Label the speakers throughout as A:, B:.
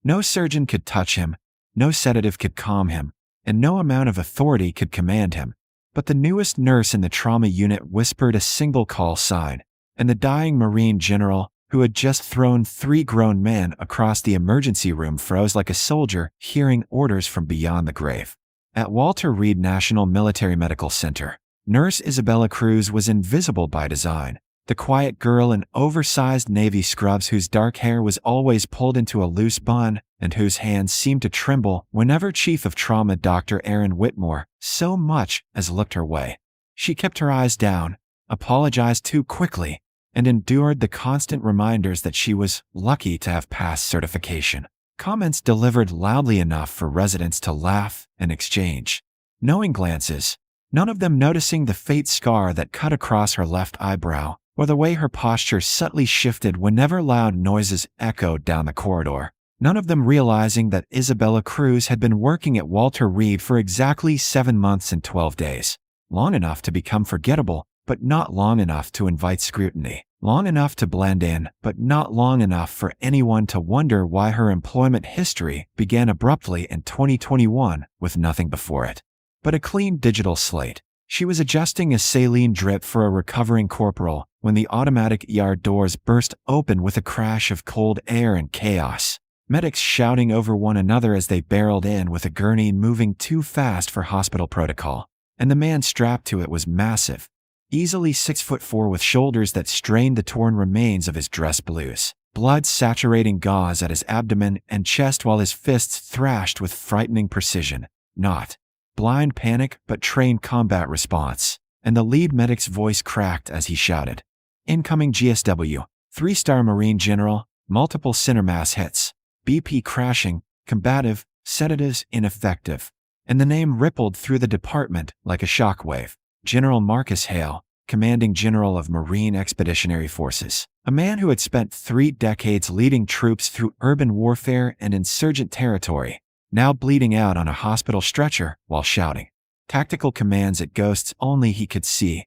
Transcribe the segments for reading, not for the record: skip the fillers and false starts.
A: No surgeon could touch him, no sedative could calm him, and no amount of authority could command him. But the newest nurse in the trauma unit whispered a single call sign, and the dying Marine general, who had just thrown 3 grown men across the emergency room, froze like a soldier hearing orders from beyond the grave. At Walter Reed National Military Medical Center, Nurse Isabella Cruz was invisible by design. The quiet girl in oversized navy scrubs whose dark hair was always pulled into a loose bun and whose hands seemed to tremble whenever Chief of Trauma Dr. Aaron Whitmore so much as looked her way. She kept her eyes down, apologized too quickly, and endured the constant reminders that she was lucky to have passed certification. Comments delivered loudly enough for residents to laugh and exchange knowing glances, none of them noticing the faint scar that cut across her left eyebrow, or the way her posture subtly shifted whenever loud noises echoed down the corridor. None of them realizing that Isabella Cruz had been working at Walter Reed for exactly 7 months and 12 days. Long enough to become forgettable, but not long enough to invite scrutiny. Long enough to blend in, but not long enough for anyone to wonder why her employment history began abruptly in 2021 with nothing before it but a clean digital slate. She was adjusting a saline drip for a recovering corporal when the automatic ER doors burst open with a crash of cold air and chaos. Medics shouting over one another as they barreled in with a gurney moving too fast for hospital protocol. And the man strapped to it was massive, easily 6'4" with shoulders that strained the torn remains of his dress blues, blood saturating gauze at his abdomen and chest while his fists thrashed with frightening precision. Not blind panic, but trained combat response. And the lead medic's voice cracked as he shouted, "Incoming GSW, 3-star Marine General, multiple center mass hits, BP crashing, combative, sedatives ineffective." And the name rippled through the department like a shockwave. General Marcus Hale, Commanding General of Marine Expeditionary Forces, a man who had spent 3 decades leading troops through urban warfare and insurgent territory, now bleeding out on a hospital stretcher while shouting tactical commands at ghosts only he could see.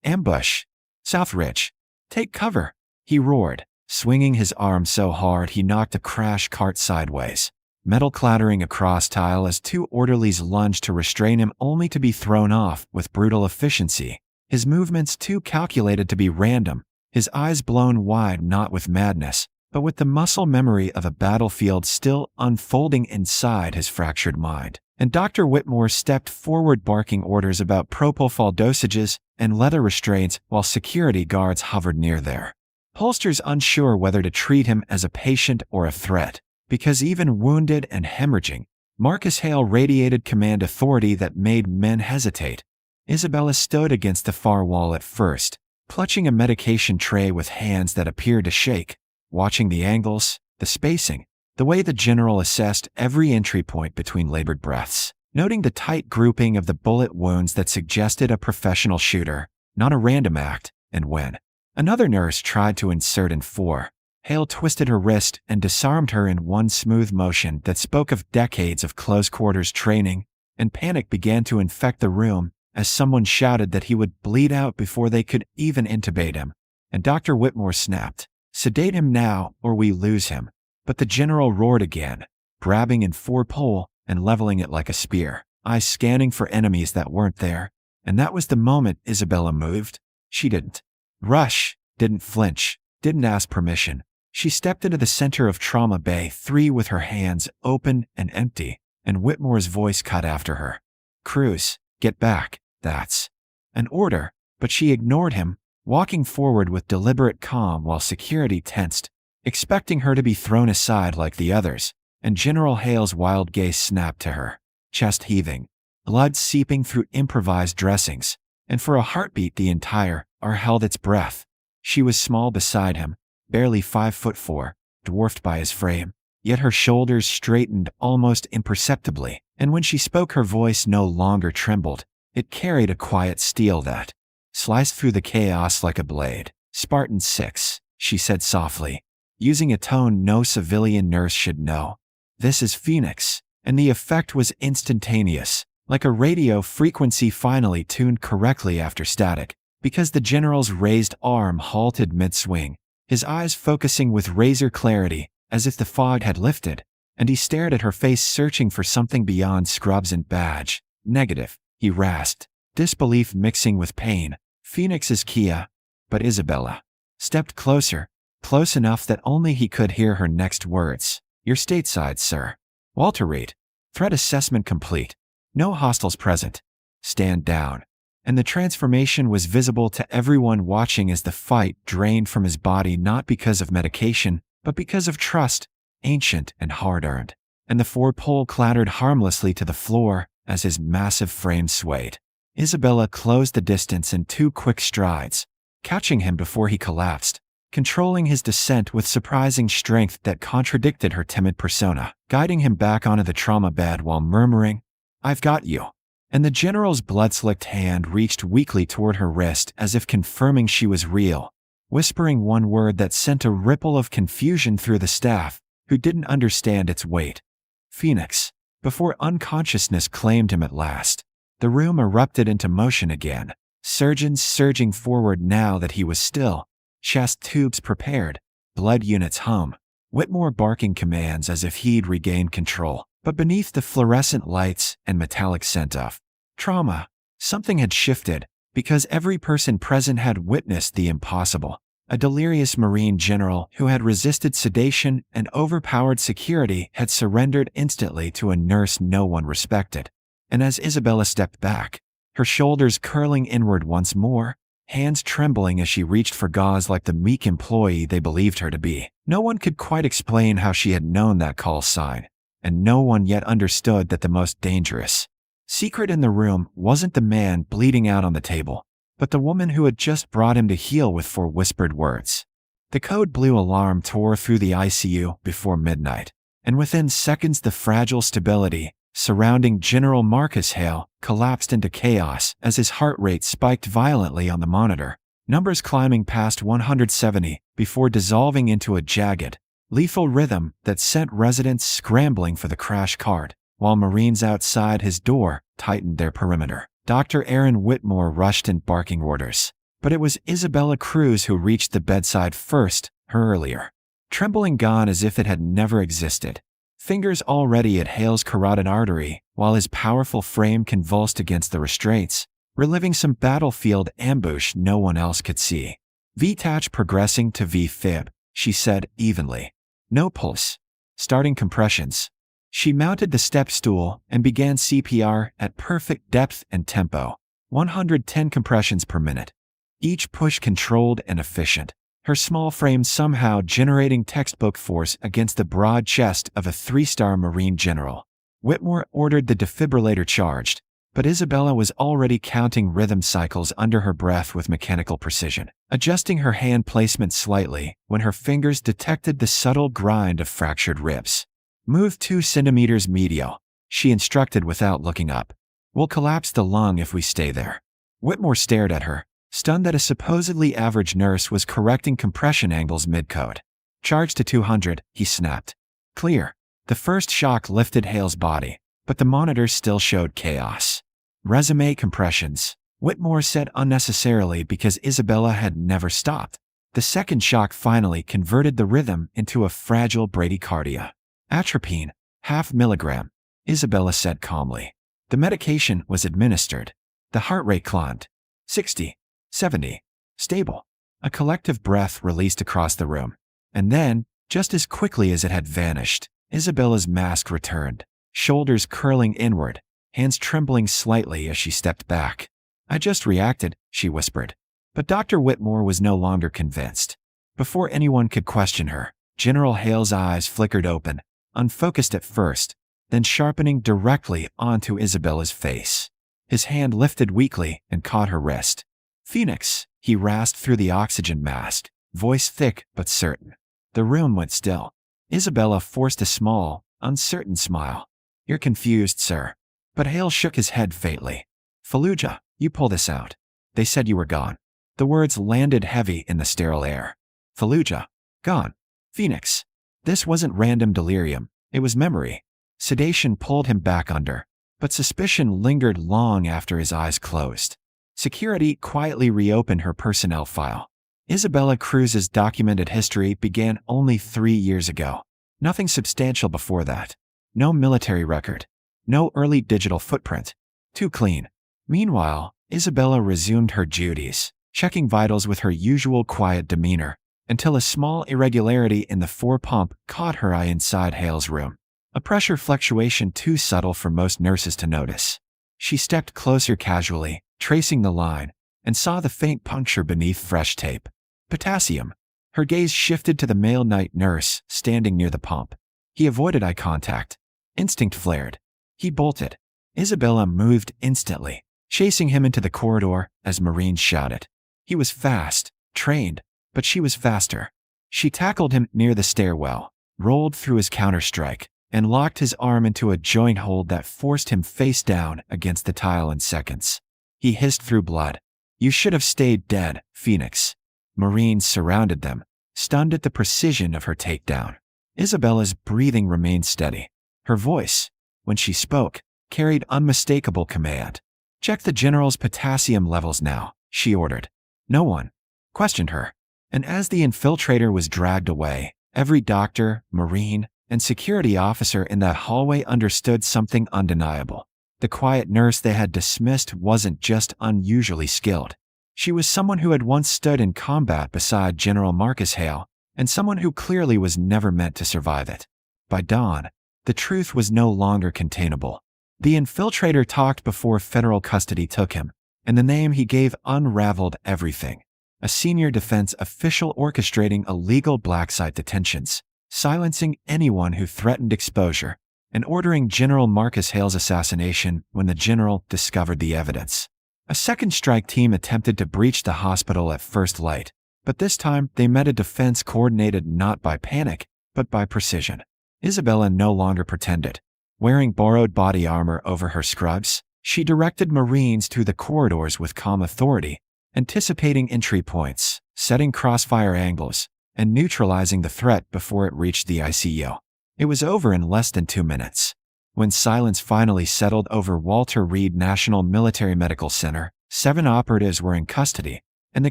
A: "Ambush! South Ridge! Take cover!" he roared, swinging his arm so hard he knocked a crash cart sideways, metal clattering across tile as 2 orderlies lunged to restrain him only to be thrown off with brutal efficiency, his movements too calculated to be random, his eyes blown wide not with madness, but with the muscle memory of a battlefield still unfolding inside his fractured mind. And Dr. Whitmore stepped forward barking orders about propofol dosages and leather restraints while security guards hovered near there, holsters unsure whether to treat him as a patient or a threat. Because even wounded and hemorrhaging, Marcus Hale radiated command authority that made men hesitate. Isabella stood against the far wall at first, clutching a medication tray with hands that appeared to shake, watching the angles, the spacing, the way the general assessed every entry point between labored breaths, noting the tight grouping of the bullet wounds that suggested a professional shooter, not a random act. And when another nurse tried to insert in 4, Hale twisted her wrist and disarmed her in one smooth motion that spoke of decades of close-quarters training, and panic began to infect the room as someone shouted that he would bleed out before they could even intubate him. And Dr. Whitmore snapped, "Sedate him now or we lose him." But the general roared again, grabbing in 4-pole and leveling it like a spear, eyes scanning for enemies that weren't there. And that was the moment Isabella moved. She didn't rush, didn't flinch, didn't ask permission. She stepped into the center of Trauma Bay 3 with her hands open and empty, and Whitmore's voice cut after her. "Cruz, get back, that's an order." But she ignored him, walking forward with deliberate calm while security tensed, expecting her to be thrown aside like the others. And General Hale's wild gaze snapped to her, chest heaving, blood seeping through improvised dressings, and for a heartbeat the entire ER held its breath. She was small beside him, barely 5'4", dwarfed by his frame, yet her shoulders straightened almost imperceptibly, and when she spoke her voice no longer trembled. It carried a quiet steel that sliced through the chaos like a blade. "Spartan 6, she said softly, using a tone no civilian nurse should know. "This is Phoenix." And the effect was instantaneous, like a radio frequency finally tuned correctly after static, because the general's raised arm halted mid-swing, his eyes focusing with razor clarity, as if the fog had lifted. and he stared at her face searching for something beyond scrubs and badge. Negative, he rasped, disbelief mixing with pain. Phoenix is Kia. But Isabella stepped closer, close enough that only he could hear her next words. You're stateside, sir. Walter Reed. Threat assessment complete. No hostiles present. Stand down. And the transformation was visible to everyone watching as the fight drained from his body not because of medication, but because of trust, ancient and hard-earned. And the four-pole clattered harmlessly to the floor as his massive frame swayed. Isabella closed the distance in 2 quick strides, catching him before he collapsed, controlling his descent with surprising strength that contradicted her timid persona, guiding him back onto the trauma bed while murmuring, "I've got you." And the general's blood-slicked hand reached weakly toward her wrist as if confirming she was real, whispering one word that sent a ripple of confusion through the staff, who didn't understand its weight. Phoenix. Before unconsciousness claimed him at last, the room erupted into motion again, surgeons surging forward now that he was still, chest tubes prepared, blood units hum, Whitmore barking commands as if he'd regained control. But beneath the fluorescent lights and metallic scent of trauma, something had shifted, because every person present had witnessed the impossible. A delirious Marine general who had resisted sedation and overpowered security had surrendered instantly to a nurse no one respected. And as Isabella stepped back, her shoulders curling inward once more, hands trembling as she reached for gauze like the meek employee they believed her to be, no one could quite explain how she had known that call sign. And no one yet understood that the most dangerous secret in the room wasn't the man bleeding out on the table, but the woman who had just brought him to heel with 4 whispered words. The code blue alarm tore through the ICU before midnight, and within seconds the fragile stability surrounding General Marcus Hale collapsed into chaos as his heart rate spiked violently on the monitor, numbers climbing past 170 before dissolving into a jagged, lethal rhythm that sent residents scrambling for the crash cart, while Marines outside his door tightened their perimeter. Dr. Aaron Whitmore rushed in barking orders, but it was Isabella Cruz who reached the bedside first, her earlier trembling gone as if it had never existed. Fingers already at Hale's carotid artery, while his powerful frame convulsed against the restraints, reliving some battlefield ambush no one else could see. VTACH progressing to V-fib, she said evenly. No pulse. Starting compressions. She mounted the step stool and began CPR at perfect depth and tempo, 110 compressions per minute. Each push controlled and efficient, her small frame somehow generating textbook force against the broad chest of a 3-star Marine general. Whitmore ordered the defibrillator charged, but Isabella was already counting rhythm cycles under her breath with mechanical precision, adjusting her hand placement slightly when her fingers detected the subtle grind of fractured ribs. Move 2 centimeters medial, she instructed without looking up. We'll collapse the lung if we stay there. Whitmore stared at her, stunned that a supposedly average nurse was correcting compression angles mid-code. Charge to 200, he snapped. Clear. The first shock lifted Hale's body, but the monitor still showed chaos. Resume compressions, Whitmore said unnecessarily because Isabella had never stopped. The second shock finally converted the rhythm into a fragile bradycardia. Atropine, 0.5 milligram, Isabella said calmly. The medication was administered. The heart rate climbed. 60, 70, stable. A collective breath released across the room. And then, just as quickly as it had vanished, Isabella's mask returned, shoulders curling inward, hands trembling slightly as she stepped back. I just reacted, she whispered. But Dr. Whitmore was no longer convinced. Before anyone could question her, General Hale's eyes flickered open, unfocused at first, then sharpening directly onto Isabella's face. His hand lifted weakly and caught her wrist. Phoenix, he rasped through the oxygen mask, voice thick but certain. The room went still. Isabella forced a small, uncertain smile. You're confused, sir. But Hale shook his head faintly. Fallujah, you pull this out. They said you were gone. The words landed heavy in the sterile air. Fallujah. Gone. Phoenix. This wasn't random delirium. It was memory. Sedation pulled him back under, but suspicion lingered long after his eyes closed. Security quietly reopened her personnel file. Isabella Cruz's documented history began only 3 years ago. Nothing substantial before that. No military record. No early digital footprint. Too clean. Meanwhile, Isabella resumed her duties, checking vitals with her usual quiet demeanor, until a small irregularity in the fore-pump caught her eye inside Hale's room. A pressure fluctuation too subtle for most nurses to notice. She stepped closer casually, tracing the line, and saw the faint puncture beneath fresh tape. Potassium. Her gaze shifted to the male night nurse standing near the pump. He avoided eye contact. Instinct flared. He bolted. Isabella moved instantly, chasing him into the corridor as Marines shouted. He was fast, trained, but she was faster. She tackled him near the stairwell, rolled through his counterstrike, and locked his arm into a joint hold that forced him face down against the tile in seconds. He hissed through blood. "You should have stayed dead, Phoenix." Marines surrounded them, stunned at the precision of her takedown. Isabella's breathing remained steady. Her voice, when she spoke, carried unmistakable command. "Check the general's potassium levels now," she ordered. No one questioned her. And as the infiltrator was dragged away, every doctor, Marine, and security officer in that hallway understood something undeniable. The quiet nurse they had dismissed wasn't just unusually skilled. She was someone who had once stood in combat beside General Marcus Hale, and someone who clearly was never meant to survive it. By dawn, the truth was no longer containable. The infiltrator talked before federal custody took him, and the name he gave unraveled everything. A senior defense official orchestrating illegal black site detentions, silencing anyone who threatened exposure, and ordering General Marcus Hale's assassination when the general discovered the evidence. A second strike team attempted to breach the hospital at first light, but this time they met a defense coordinated not by panic, but by precision. Isabella no longer pretended. Wearing borrowed body armor over her scrubs, she directed Marines through the corridors with calm authority, anticipating entry points, setting crossfire angles, and neutralizing the threat before it reached the ICU. It was over in less than 2 minutes. When silence finally settled over Walter Reed National Military Medical Center, 7 operatives were in custody, and the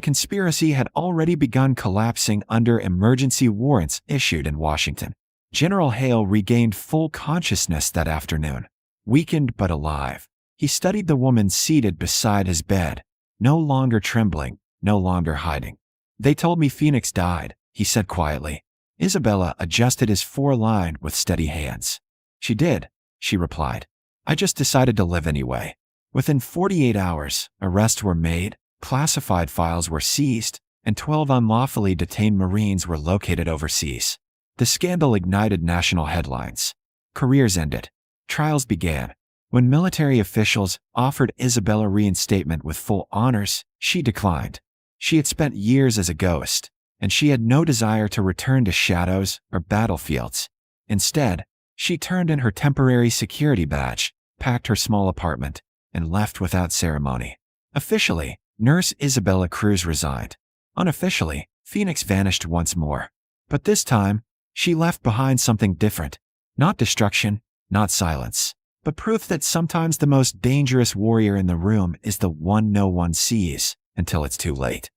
A: conspiracy had already begun collapsing under emergency warrants issued in Washington. General Hale regained full consciousness that afternoon. Weakened but alive, he studied the woman seated beside his bed, no longer trembling, no longer hiding. "They told me Phoenix died," he said quietly. Isabella adjusted his foreline with steady hands. "She did," she replied. "I just decided to live anyway." Within 48 hours, arrests were made, classified files were seized, and 12 unlawfully detained Marines were located overseas. The scandal ignited national headlines. Careers ended. Trials began. When military officials offered Isabella reinstatement with full honors, she declined. She had spent years as a ghost, and she had no desire to return to shadows or battlefields. Instead, she turned in her temporary security badge, packed her small apartment, and left without ceremony. Officially, Nurse Isabella Cruz resigned. Unofficially, Phoenix vanished once more. But this time, she left behind something different. Not destruction, not silence, but proof that sometimes the most dangerous warrior in the room is the one no one sees until it's too late.